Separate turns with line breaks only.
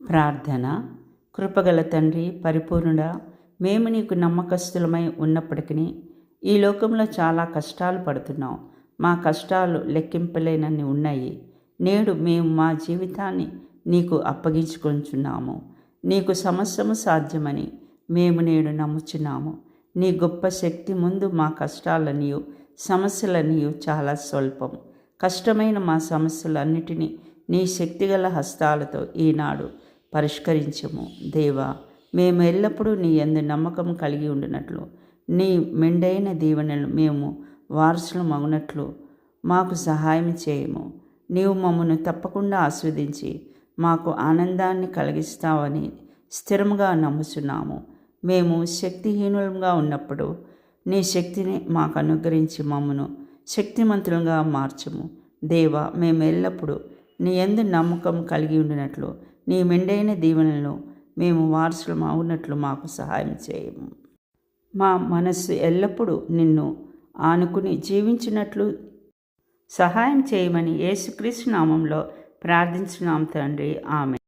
ప్రార్థన. కృపగల తండ్రి, పరిపూర్ణుడా, మేము నీకు నమ్మకస్తులమై ఉన్నప్పటికీ ఈ లోకంలో చాలా కష్టాలు పడుతున్నాం. మా కష్టాలు లెక్కింపలేనన్ని ఉన్నాయి. నేడు మేము మా జీవితాన్ని నీకు అప్పగించుకొంచున్నాము. నీకు సమస్తము సాధ్యమని మేము నేడు నమ్ముచున్నాము. నీ గొప్ప శక్తి ముందు మా కష్టాలనియు సమస్యలనియు చాలా స్వల్పం. కష్టమైన మా సమస్యలన్నిటినీ నీ శక్తిగల హస్తాలతో ఈనాడు పరిష్కరించము. దేవా, మేము ఎల్లప్పుడూ నీ యందు నమ్మకం కలిగి ఉండినట్లు, నీ మెండైన దీవెనలు మేము వారసులమగునట్లు మాకు సహాయం చేయము. నీవు మమ్మను తప్పకుండా ఆస్వాదించి మాకు ఆనందాన్ని కలిగిస్తావని స్థిరముగా నమ్ముచున్నాము. మేము శక్తిహీనులంగా ఉన్నప్పుడు నీ శక్తిని మాకు అనుగ్రహించి మమ్మను శక్తిమంతులుగా మార్చము. దేవా, మేము ఎల్లప్పుడూ నీ యందు నమ్మకం కలిగి ఉండినట్లు, నీ మెండైన దీవెనలను మేము వారసులం అవునట్లు మాకు సహాయం చేయము. మా మనస్సు ఎల్లప్పుడూ నిన్ను ఆనుకుని జీవించినట్లు సహాయం చేయమని యేసుక్రీస్తు నామంలో ప్రార్థించున్నాం తండ్రి. ఆమెన్.